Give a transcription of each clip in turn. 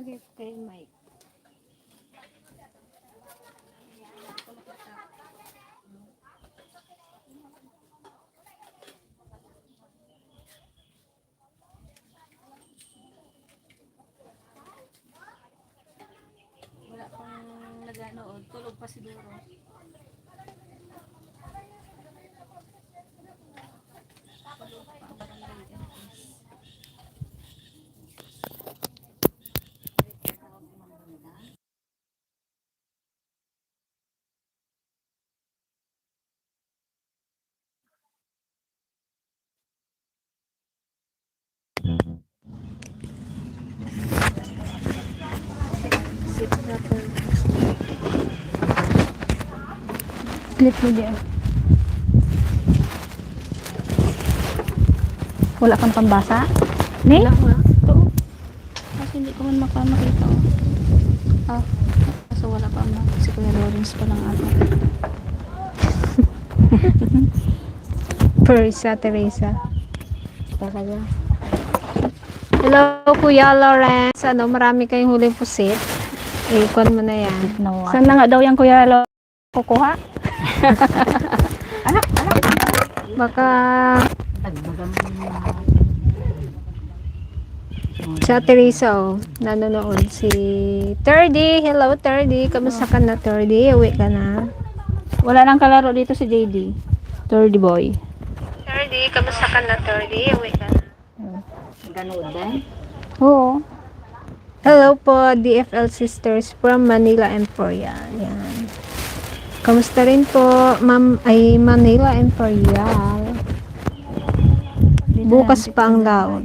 Okay, kay Mike. Wala pang naganood. Tulog pa siguro. Tulog pa ang barangay entrance. Sit proper. Clip mo diyan. Wala kang pambasa? Ni? Wala nga. Ito. Kasi hindi ko man makita. Ah. Kaso wala pa ma. Si Kuya Lawrence pa lang ako. Teresa. Talaga. Hello, Kuya Lawrence. Ano, marami kayong huling pusit. Ikon mo na yan. Saan na nga daw yung Kuya Lawrence kukuha? Baka sa Teresa, oh, nanonood si Terdy. Hello, Terdy. Kamusta ka na, Terdy? Uwi ka na? Wala nang kalaro dito si JD. Third boy. Terdy, kamusta ka na, Terdy? Uwi ka na? Ganood din? Oo. Hello po, DFL Sisters from Manila Emporia. Yan. Kamusta rin po, Ma'am, ay Manila Imperial. Bukas pa ang laot.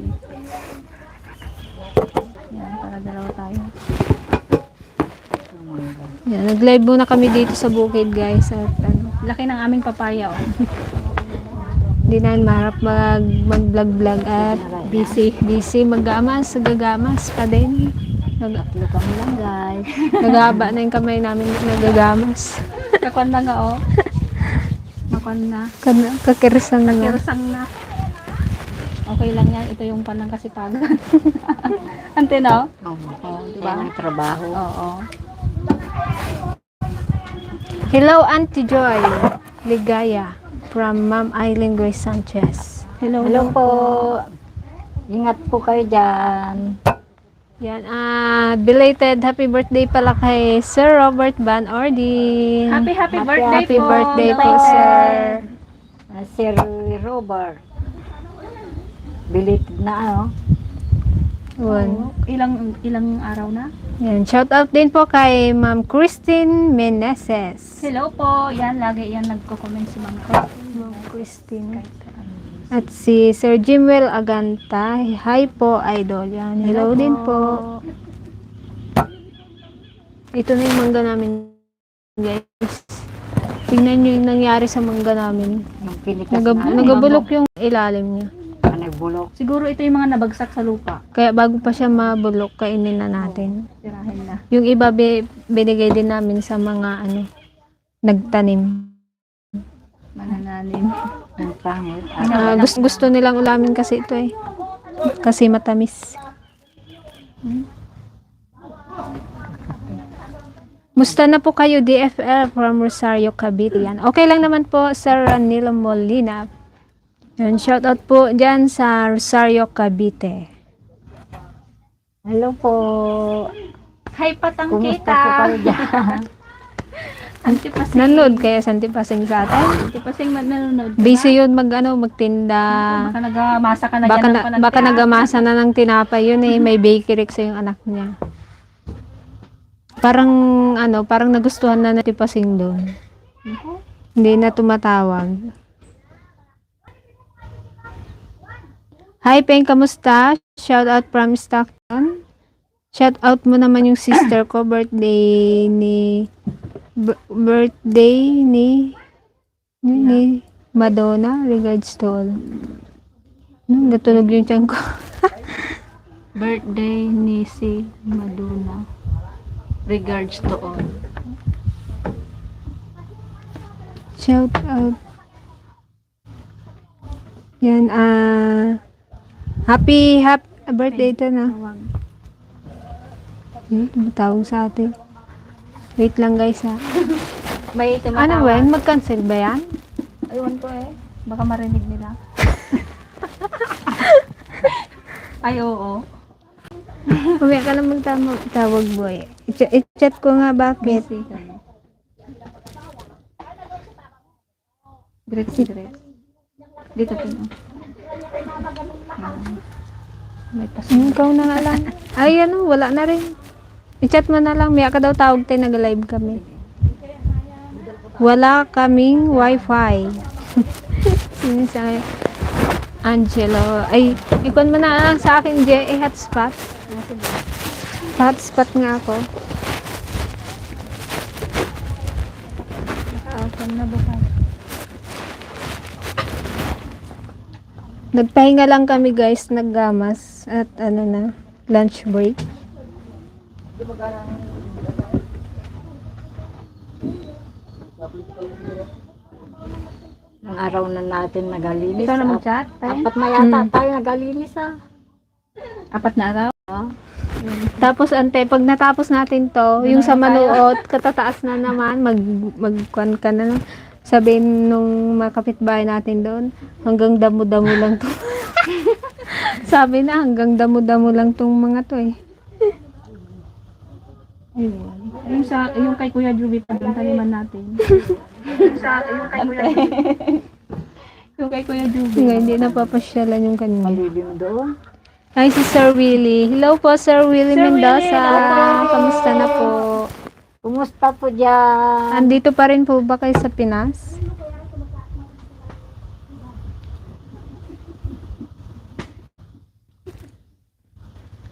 Yan, para dalawa tayo. Yan, nag-live muna kami dito sa bukid, guys. At ano, Laki ng aming papaya, oh. hindi na maharap mag-vlog-vlog at busy mag-gamas pa din. Tatlo kami lang, guys. Nagahaba na yung kamay namin nagagamas. Kakwan na nga, oh. Kakwan na. Kakirisan na nga. Kirsang na. Okay lang yan. Ito yung panang kasipagan. Ante, no? Oo, diba? Ang trabaho. Oo. Hello, Auntie Joy Ligaya from Ma'am Aileen Grace Sanchez. Hello po. Ingat po kayo dyan. Yan, belated happy birthday pala kay Sir Robert Van Ordin. Happy birthday Happy po. birthday po, Belated. sir. Sir Robert. Belated na ano. Yun. Ilang araw na? Yan, shout out din po kay Ma'am Christine Meneses. Hello po. Yan, lagi yan nagko-comment si Ma'am ko. Ma'am Christine. At si Sir Jimwell Aganta. Hi po, idol. Yan, hello din po. Ito na yung mangga namin, guys. Tingnan nyo yung nangyari sa mangga namin. Yung pinikas na. Nagabulok yung ilalim niya. Nagbulok. Siguro ito yung mga nabagsak sa lupa. Kaya bago pa siya mabulok, kainin na natin. Tirahin na. Yung iba binigay din namin sa mga nagtanim. Manananim. Ang pangit. Gusto nilang ulamin kasi ito eh. Kasi matamis. Musta na po kayo, DFL from Rosario, Cavite. Yan. Okay lang naman po, Sir Ranilo Molina. Yan, shoutout po dyan sa Rosario, Cavite. Hello po. Hi, patang Kumusta kita. po kayo dyan? Antipasing. Nanood kaya sa Antipasing sa atin? Antipasing nanonood. Busy yun magtinda. Baka nagamasa ka na Baka, dyan ng panagtian. baka nagamasa na ng tinapay yun eh. May bakery sa yung anak niya. Parang nagustuhan na Antipasing doon. Hindi na tumatawag. Hi, Peng, kamusta? Shout out from Stockton. Shout out mo naman yung sister ko, birthday ni Madonna. Regards to all. Natunog yung tiyan ko. Birthday ni si Madonna. Regards to all. Shout out. Yan, happy birthday to na. Tawag sa atin. Wait lang guys ha. May Ano ba yan? Mag-cancel ba yan? Ayun ko eh. Baka marinig nila. Ay, oo. Mamaya ka lang magtawag boy. I-chat ko nga bakit. Busy ka na. Great. Dito po. May Ikaw na nga lang. Ay ano, wala na rin. I-chat mo na lang. Maya ka daw tawag tayo, nag-live kami. Wala kaming wifi. Sino sa Angelo. Ay, ikon mo na lang sa akin, Jay. Hotspot. Hotspot nga ako. Nakaasan na bukas. Nagpahinga lang kami guys, naggamas at ano na, lunch break. Ang araw na natin nagalinis. Ikaw na mag-chat? Apat na yata tayo nagalinis Apat na araw? Tapos ante, pag natapos natin to, yung sa manuot, katataas na naman, magkuan ka na lang. Sabihin nung mga kapitbahay natin doon, hanggang damo-damo lang to. Sabi na, hanggang damo-damo lang tong mga to eh. Ayun. Yung kay Kuya Juby pa doon taliman natin. Yung kay Kuya Juby. Nga, hindi napapasyalan yung kanina. Malilim doon. Ay, si Sir Willie. Hello po, Sir Willie Mendoza. Kamusta na po? Kumusta po dyan? Andito pa rin po ba kayo sa Pinas?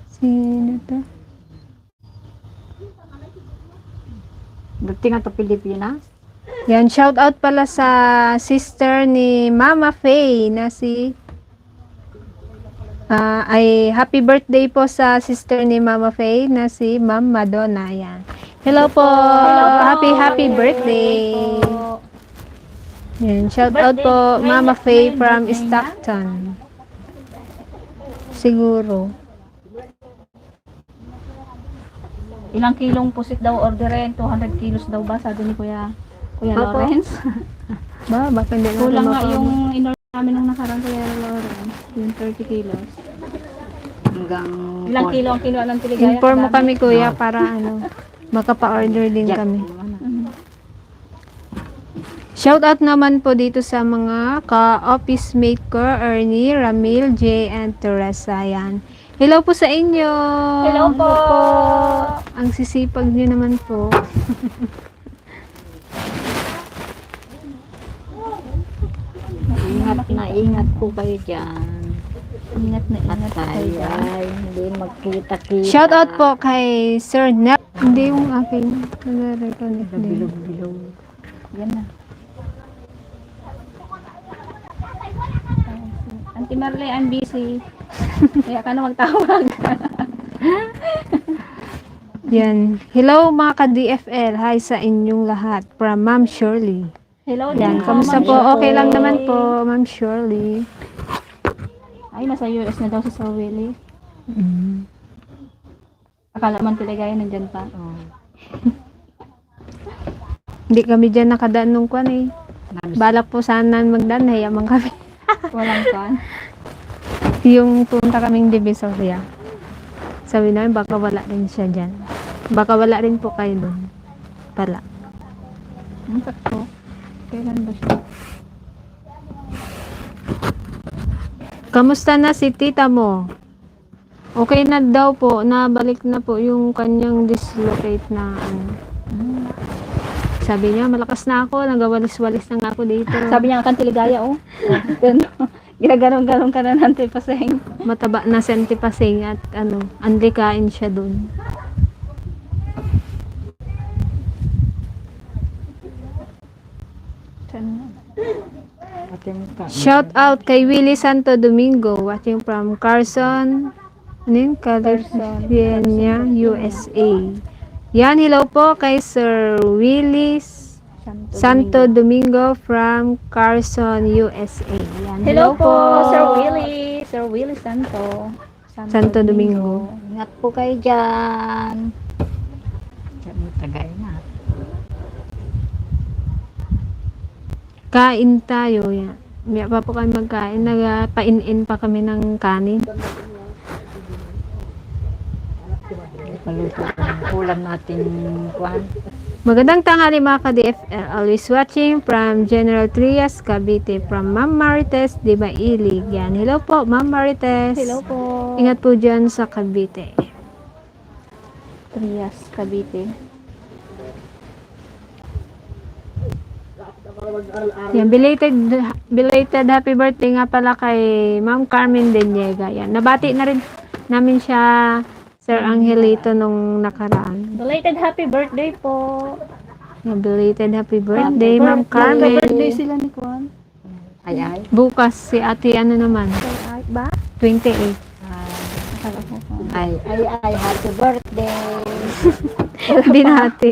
Sino to? Dating nga to Pilipinas. Yan, shout out pala sa sister ni Mama Faye na si ay happy birthday po sa sister ni Mama Faye na si Ma'am Madonna. Yan. Hello po. Happy birthday. Yan, shout out po Mama Faye from Stockton. Siguro. Ilang kilong pusit daw orderin? 200 kilos daw ba? Sabi ni Kuya Opo. Lawrence. Baka hindi natin Kulang nga mapag- yung in-order namin nung nakarang Kuya Lawrence. Yung 30 kilos. Hanggang... Ilang kilo ang kinuha ng Tiligaya? Inform mo Kadami. kami kuya para ano, makapa-order din kami. Shout out naman po dito sa mga ka-office mate ko, Ernie, Ramil, Jay, and Teresa. Yan. Hello po sa inyo. Hello po. Ang sisipag nyo naman po. Ingat po kayo dyan. Ingat na At ingat tayo tayo. ay hindi magkita-kita. Shout out po kay Sir Nep. Hindi yung aking nag-reconnect din. Bilog-bilog. Yan na. Auntie Marley, I'm busy. Kaya ka na magtawag. Yan. Hello mga ka-DFL. Hi sa inyong lahat. From Ma'am Shirley. Hello Yan. din Kamusta Ma'am po? Shirley. Okay lang naman po, Ma'am Shirley. Ay, nasa US na daw si Sir Willie. Akala man Tiligaya nandyan pa. Oh. Hindi kami dyan nakadaan nung kwan eh. Balak po sana magdaan, hayaman kami. Walang kan. Yung punta kaming Divisoria. Sabi namin, baka wala rin siya dyan. Baka wala rin po kayo doon. Pala. Ang sakto. Kailan ba siya? Kamusta na si tita mo? Okay na daw po. Nabalik na po yung kanyang dislocate na ano. Sabi niya, malakas na ako. Nagawalis-walis na nga ako dito. Sabi niya kan Tiligaya, oh. Ginaganon-ganon ka na ng tipaseng. Mataba na si Auntie Pasing at ano, andikain siya doon. Shout out kay Willie Santo Domingo, watching from Carson, ano yun? California, USA. Yan, hello po kay Sir Willie Santo Domingo from Carson, USA. Yan, Hello po, Sir Willie. Sir Willie Santo. Santo Domingo. Ingat po kayo dyan. Tagay na. Kain tayo. Yan. May pa po kami magkain. Nagpain-in pa kami ng kanin. Paluto ng ulam natin kuhan. Magandang tanghali mga ka-DFL. Always watching from General Trias, Cavite. From Ma'am Marites, Diba Ilig. Yan. Hello po, Ma'am Marites. Hello po. Ingat po dyan sa Cavite. Trias, Cavite. Yan, belated happy birthday nga pala kay Ma'am Carmen Deniega. Yan, nabati na rin namin siya, Sir Angelito, nung nakaraan. Belated happy birthday po. Yan, belated happy birthday, Ma'am Carmen. Birthday sila ni Kwan. Ay. Bukas si ate ano naman, Ay, ba? 28. Akala ko Kwan. Ay, happy birthday. Binati.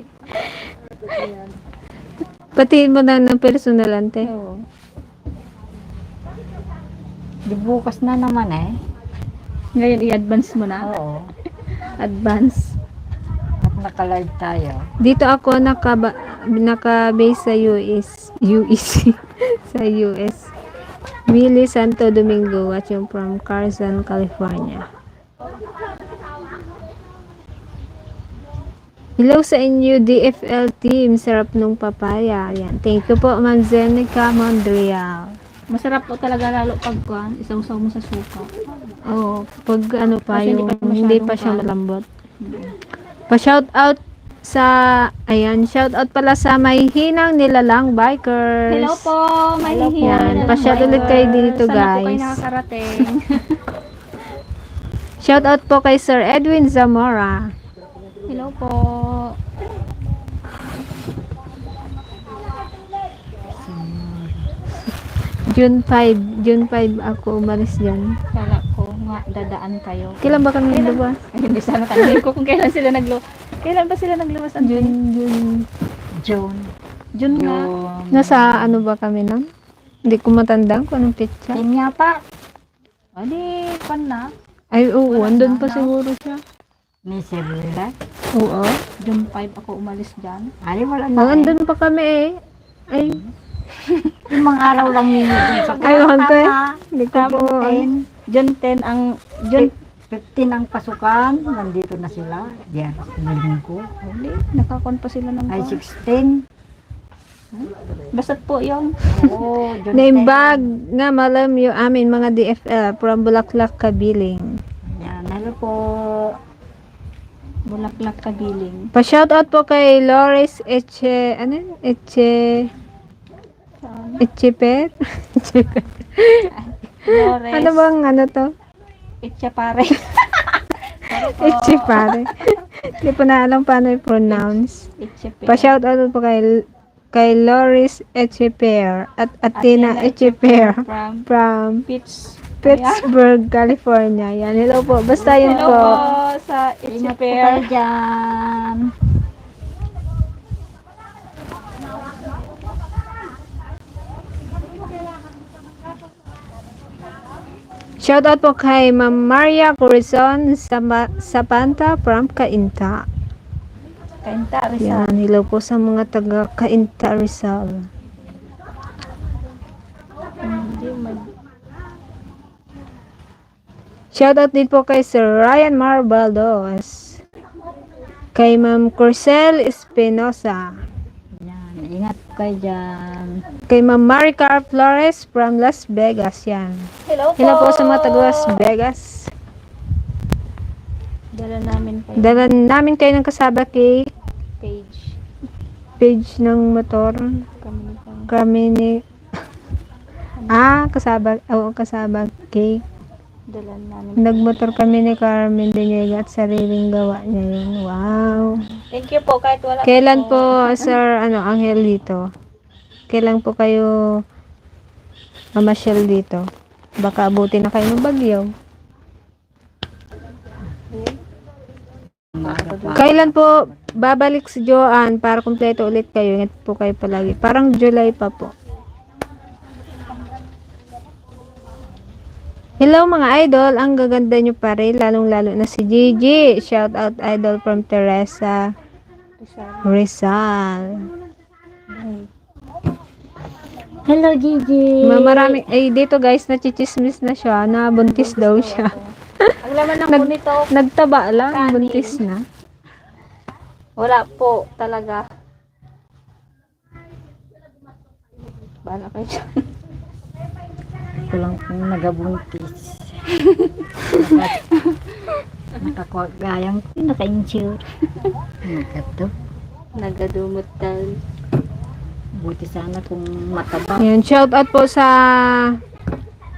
Patiin mo na ng personal ante. Oo. Di bukas na naman eh. Ngayon, i-advance mo na. Oo. Advance. At naka-live tayo. Dito ako naka-base sa UEC sa US. Willie Santo Domingo, watching from Carson, California. Hello sa inyo, DFL team. Sarap nung papaya. Yan. Thank you po, Ma'am Zenica Mondreal. Masarap po talaga lalo pag Kwan, isaw-saw mo sa suka. Oh, pag ano pa Kasi yung hindi pa masyadong hindi pa siya pan. malambot. Pa-shout out sa shout out pala sa may hinang nilalang bikers. Hello po, may Hello po. Yan, pa-shout ulit kayo dito, Sana po kayo guys. nakakarating. Shout out po kay Sir Edwin Zamora. Hello po. June 5 ako umalis dyan. Kala ko nga dadaan kayo. Kailan ba kami lumabas? Ay, hindi sana tanongin ko kung kailan sila Kailan ba sila nagluwas ang June. June. June nga. Nasa ano ba kami nun? Hindi ko matandaan kung anong pizza. Yun nga pa. Adi, Kwan na. Ay, oo, Wala andun na, pa no? siguro siya. Ni Sirila. Oo. June 5 ako umalis dyan. Ay, wala na Oh, eh. andun pa kami eh. Ay, Yung mga araw lang yun. Sa aywan ko eh. Hindi ko po. June 10 ang June 15 ang pasukan. Nandito na sila. Diyan. Naling ko. Huli, nakakon pa sila ng Ay, Kwan. 16. Basta't po yun. Oo, June 10. Naimbag nga malam yung amin mga DFL from Bulaklak, Kabiling. Yan. Hello po. Bulaklak Kabiling. Pa-shoutout po kay Loris Echeper. Flores. Ano bang ano to? Itchapare. Echepare. Hindi po na alam paano i-pronounce. Itchapare. Pa-shoutout po kay Loris Echeper at Athena Echeper From from Pittsburgh. Pittsburgh, California. Yan, hello po. Basta yun Hello po. po sa Ingat po kayo Itchapare. dyan. Shoutout po kay Ma'am Maria Corazon Sapanta from Cainta. Kainta, Rizal. Yan, hello po sa mga taga Cainta Rizal. Hindi mag... Shoutout din po kay Sir Ryan Marbaldos. Kay Ma'am Corsel Espinosa. Yan. Ingat po kayo dyan. Kay Ma'am Maricar Flores from Las Vegas. Yan. Hello po. Hello po sa mga taga Las Vegas. Dala namin kayo. Dala namin kayo ng kasaba kay Page. ng motor. Kami pang... Kami ni kasaba. Oo, kasaba kay. Dala namin. Nagmotor kami ni Carmen Deniega at sariling gawa niya yun. Wow. Thank you po kahit wala Kailan po, Sir Angel dito? Kailan po kayo mamasyal dito? Baka abutin na kayo ng bagyo. Kailan po babalik si Joanne para kumpleto ulit kayo? Ingat po kayo palagi. Parang July pa po. Hello mga idol, ang gaganda nyo pa rin, lalong lalo na si Gigi. Shout out idol from Teresa Rizal. Hello, Gigi. Marami, dito guys, nachichismis na siya, na buntis daw siya. Ang laman ng Nag- punito, Nagtaba lang, Kanin. buntis na. wala po talaga. Bahala kayo dyan. Ito lang kung nagabuntis. Nakakagayang naka-insure. Nagato. Nagadumot tal. Buti sana kung mataba. Yan, shout out po sa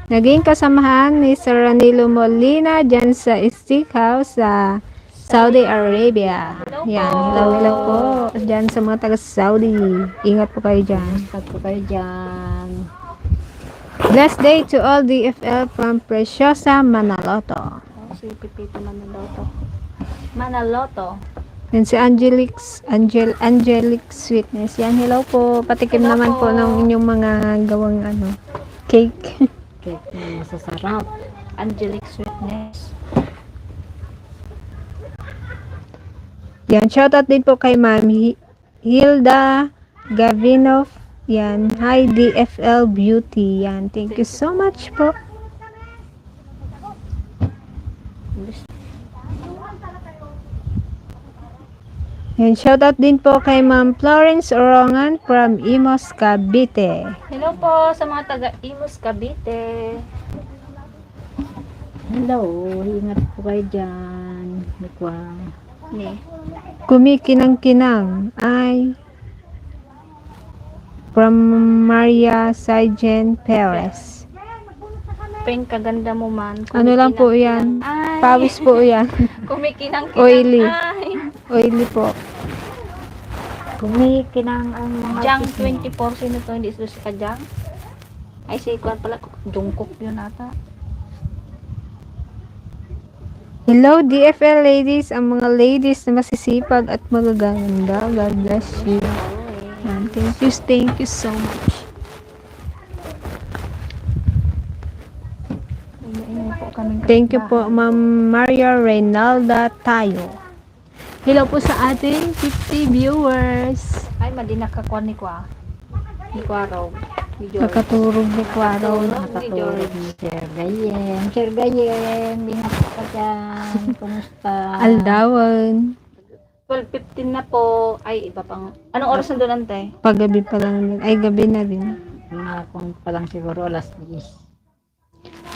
naging kasamahan ni Sir Ranilo Molina dyan sa Steakhouse sa Saudi Arabia. Yan, hello po dyan sa mga taga Saudi. Ingat po kayo dyan. Ingat po kayo dyan. Blessed day to all DFL from Preciosa, Manaloto. Si Pipito Manaloto. Manaloto. Yan si Angelic Sweetness. Yan, hello po. Patikim Hello naman po po. ng inyong mga gawang cake. Cake na masasarap. Angelic Sweetness. Yan, shoutout din po kay Ma'am Hilda Gavino. Yan, hi DFL Beauty. Yan, thank you so much po. Yan, shoutout din po kay Ma'am Florence Orongan from Imos, Cavite. Hello po sa mga taga Imus, Cavite. Hello, ingat po kayo dyan. Mikwang. Ni. Kumikinang-kinang ay from Maria Saijen Perez. Pen kaganda mo man. Ano lang po yan? Ay. Pawis po yan. Kumikinang-kinang. Oily. Ay. Oily po. Kumikinang ang mga Jang gising. 24. Sino to? Hindi ito si Kajang? Ay, si Kwan pala. Jungkook yun ata. Hello DFL ladies, ang mga ladies na masisipag at magaganda. God bless you. Yan, thank you so much. Ingay po kaming Thank you po Ma'am Maria Reynalda Tayo. Hello po sa ating 50 viewers. Ay, madi nakakwan ni Kwa. Ni Kwa raw. Ni George. Nakaturog ni Kwaraw. Nakatulog ni Sir Gayem. Sir Gayem, ingat po ka dyan. Kumusta? Aldawan. 12:15 na po. Ay, iba pang... Anong oras na doon, ante? Paggabi pa lang. Ay, gabi na din. Mga kung pa lang siguro alas 10.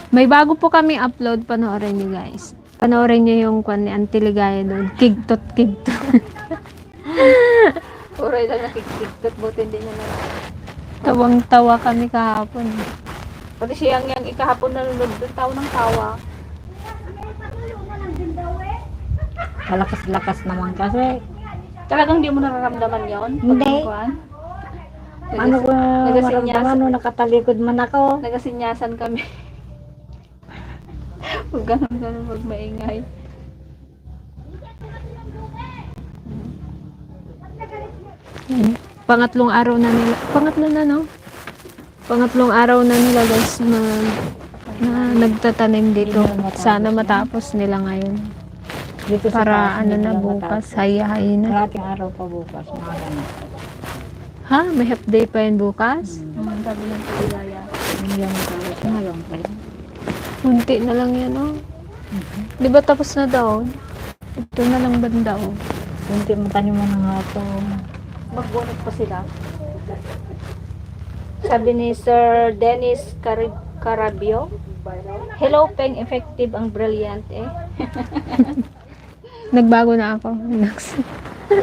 May bago po kami upload. Panoorin nyo guys. Panoorin nyo yung kwan ni Auntie Ligaya doon. Kigtot. Uray lang nakikiktot. Buti hindi niya na... Tawang-tawa kami kahapon. Pati siyang yang ikahapon nanonood doon. Tawa ng tawa. Malakas-lakas naman kasi. Talagang di mo nararamdaman yon? Hindi. Ano ko Nagasinyasan. maramdaman nung nakatalikod man ako. Nagasinyasan kami. Huwag ganun, huwag maingay. Pangatlong araw na nila. Pangatlong araw na nila guys na nagtatanim dito. Sana matapos nila ngayon. Dito sa Para taas, ano hindi na nila bukas, matapos. hayahay na. Kalating araw pa bukas. Mga ganun. Ha? May half day pa yun bukas? Sabi ng Pilaya. Hindi yan matapos ngayon pa yun. Kunti na lang yan oh. Di ba tapos na daw? Ito na lang banda oh. Kunti mo tanim mo na nga ito. Magbunot pa sila. Sabi ni Sir Dennis Carabio, hello, Peng, effective ang brilliant eh. Nagbago na ako.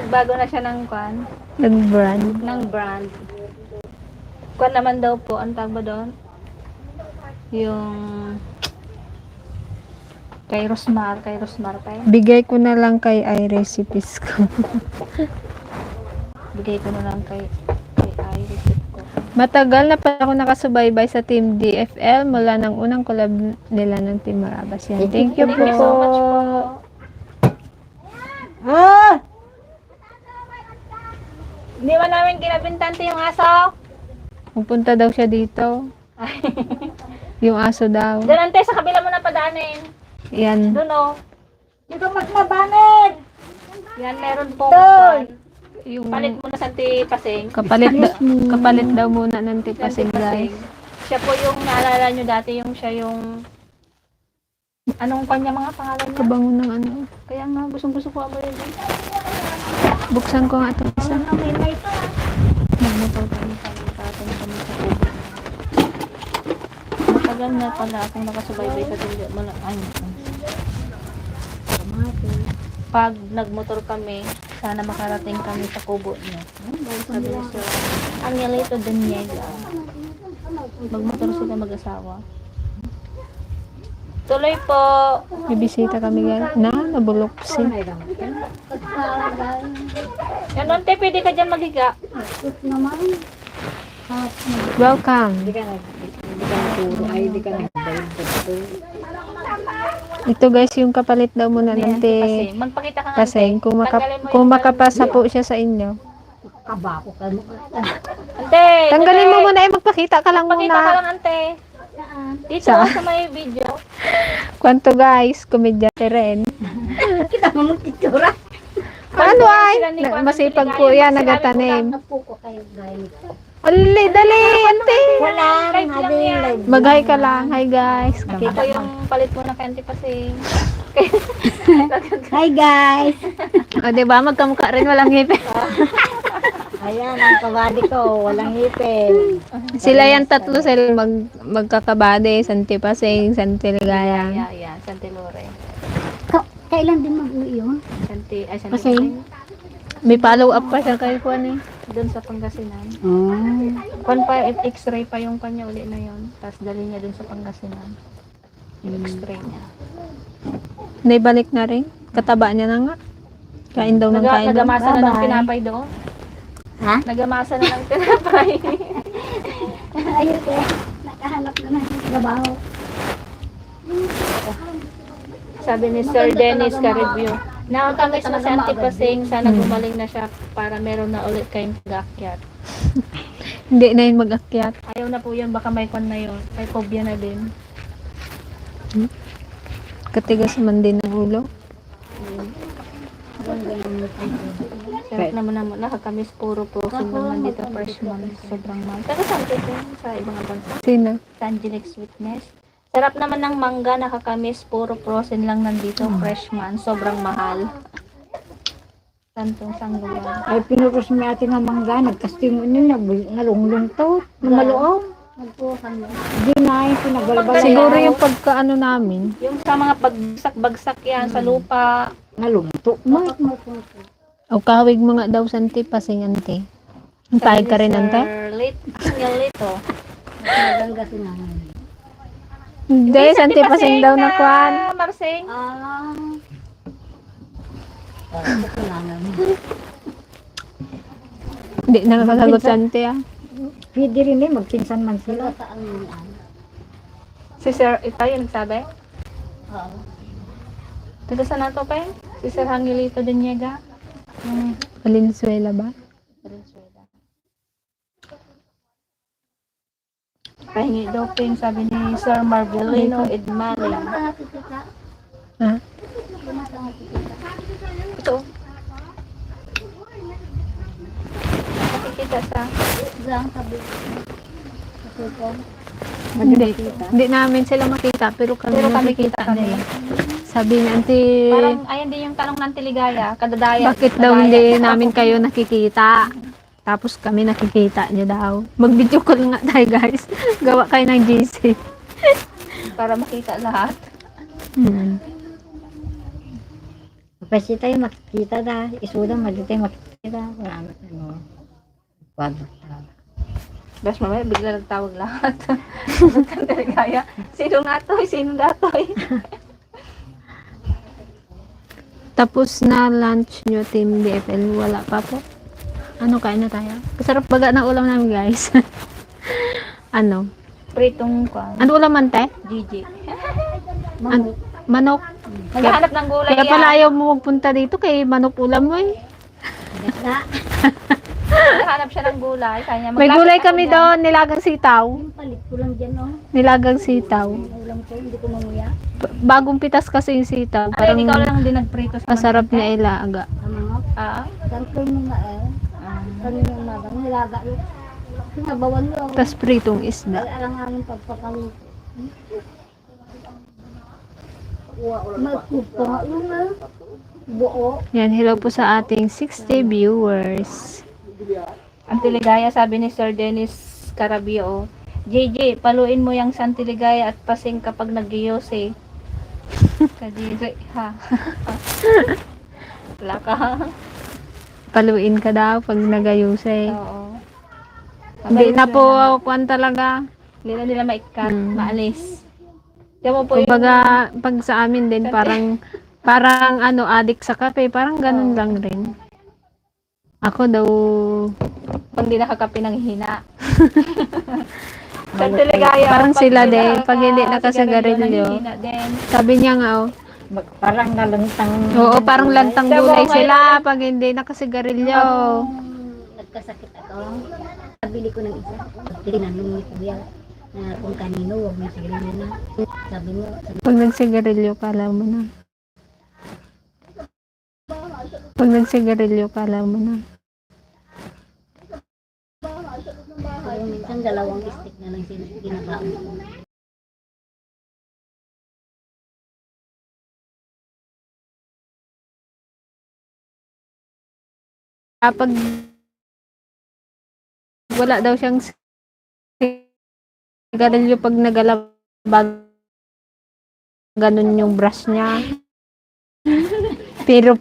Bago na siya ng kwan, Nag-brand. ng brand. Kwan naman daw po, ang tawag ba doon? Yung kay Rosmar pa yun. Bigay ko na lang kay iRecipes ko. Bigay ko na lang kay Iris ko. Matagal na pa ako nakasubaybay sa Team DFL mula ng unang collab nila ng Team Marabas. Yan. Thank you Thank you so po. much po. Ah! Hindi ba namin kinabintante yung aso? Pupunta daw siya dito. Yung aso daw. Doon ante, sa kabila mo na padaanin. Yan. Doon oh. Dito maglabanin! Yan, meron po. Doon! yung Palit muna sa Pasing. kapalit daw muna ng tipasing guys. Siya po yung naalala nyo dati, yung siya yung anong kanya mga pangalan niya? Kabango ng ano. Kaya nga, gusto ko ba yun? Buksan ko nga ito isa. Nagmotor kami sa kubo. Matagal na pala akong nakasubaybay sa tuloy. Pag nagmotor kami, sana makarating kami sa kubo niyo. Sabi ni Sir, Angelito Daniela. Magmotor sila mag-asawa. Tuloy po. Bibisita kami guys. Nabulok si. Yan, Nonte, pwede ka dyan maghiga. Welcome. Ito guys, yung kapalit daw muna ng Pasing. Magpakita ka nga. paseng. Tanggalin mo Kung yung makapasa po siya sa inyo. Ante, Tanggalin mo muna magpakita ka lang Pakita ka muna. lang, ante. Dito Saan? sa may video. Kwanto guys, komedyante rin. Kita mo magtitura. Paano ay? Sila ni Juan Masipag Antiligaya, po yan, sinabi nagatanim. Po ko kayo guys. Dali, dali, ante. Wala rin Live lang yan. live. Mag-hi ka lang. Hi guys. Ito yung palit mo na kay Auntie Pasing. Hi guys. O, diba? Magkamukha rin, walang ngipin. Ayan ang kabady ko, walang ngipin. Sila yan tatlo sila magkakabade. Santi Pasing, Santi Ligaya. Yeah, Santi Lore. Kailan din mag-uwi yun? Santi Pasing? Pasing. May follow up pa siya kay Juan eh. Doon sa Pangasinan. Oh. Kung pa, x-ray pa yung kanya uli na yun. Tapos dali niya doon sa Pangasinan. Yung x-ray niya. Naibalik na rin. Kataba niya na nga. Kain daw ng kain. Nagamasa na ng Bye-bye. pinapay doon. Ha? Nagamasa na ng pinapay. Ayun ko. Nakahanap na ng trabaho. Sabi ni Sir Dennis ka-review. Nakakamiss mo si Auntie Pasing. Sana gumaling na siya para meron na ulit kayong pag-akyat. Hindi na yun mag-akyat. Ayaw na po yun. Baka may kon na yun. May phobia na din. Katigas man din ng ulo. Sarap naman naman. Nakakamiss puro frozen naman dito. Freshman. Sobrang mahal. Taga saan kayo sa ibang bansa? Sino? Sa Angelic Sweetness. Sarap naman ng mangga. Nakakamiss. Puro frozen lang nandito. Freshman. Sobrang mahal. Santong sang lugar. Ay pinutos mi ate nga mangga, nagkasting nila, nalunglong to, namaloob. Di na yung pinagbalbala. Siguro yung pagkaano namin. Yung sa mga bagsak-bagsak yan sa lupa. nalungto. O kahawig mo nga daw Santi Pasing ante. Hintay ka rin ante? Lito. Maganda si nanay. Hindi, Santi Pasing daw na kwan. Marsing. Ah. Hindi na nakasagot Santi ah. Pwede rin eh, magpinsan man sila. Si Sir, ito yung nagsabi? Oo. Taga saan na to, Peng? Si Sir Angelito Daniega? Yung Valenzuela ba? Venezuela. Pahingi daw, Peng, sabi ni Sir Marvelino Edmaling. Ha? Ito. Nakikita sa... Hindi namin sila makita pero kami Pero kami nakikita kita kami. nila. Sabi ni Auntie, Parang, ayan din yung tanong ng Tiligaya, kadadaya. bakit daw hindi namin kayo nakikita? Tapos kami nakikita niyo daw. Mag-video call nga tayo guys. Gawa kayo ng GC. Para makita lahat. Kasi tayo makikita na, isuda mali tayo makikita. Wala ano. Kwadro. Bes mamaya bigla nagtawag lahat. Tiligaya. Sino nga to? Sino nga to? Tapos na lunch nyo Team BFL. Wala pa po. Ano kain na tayo? Kasarap baga na ulam namin guys. Ano? Pritong kwan. Ano ulam man te? Gigi. Manok. Naghahanap ng gulay Kaya pala ayaw mo magpunta dito kay manok ulam mo eh. Naghahanap siya ng gulay. Kanya, May gulay kami doon, nilagang sitaw. Palit ko lang dyan, no? Nilagang sitaw. Ulam ko, hindi ko mamuya. Bagong pitas kasi yung sitaw. Ay, Parang ikaw lang din nagprito sa masarap na ilaga. Ang mga Ah, Sarkol mo nga eh. Kanina umaga, nilaga yun. Sinabawan mo. Tas pritong isda. Alang-alang pagpakaluto. Magpupo nga yung buo. Yan, hello po sa ating 60 viewers. ang tiligaya, sabi ni Sir Dennis Carabio, JJ, paluin mo yung santiligaya at pasing kapag nag-giyose. Kadiri, ha? Wala ka. Paluin ka daw pag nagayusay. Oo. Hindi na po kuwan talaga. Hindi na nila maikat, Mm. maalis. Diyan mo po yung... Kumbaga, pag sa amin din, parang ano, addict sa kape, parang ganun lang rin. Ako daw, Pag di nakakapi ng hina. Santiligaya. parang pag sila di din, pag hindi nakasigarilyo, nakasigarilyo. nanghihina din. sabi niya nga, oh, Parang nalantang. oo, parang lantang Sabi ko gulay kayo- sila pag hindi nakasigarilyo. Nagkasakit ako. Nabili ko ng isa. Tinanong ni Kuya na kung kanino, huwag mo sigarilyo na. Sabi mo, Pag nagsigarilyo, kala mo na. Pag nagsigarilyo, kala mo na. kung minsan dalawang stick na lang ginagawa ko. Kapag wala daw siyang sigarilyo pag nagalabag, ganun yung brush niya. Pero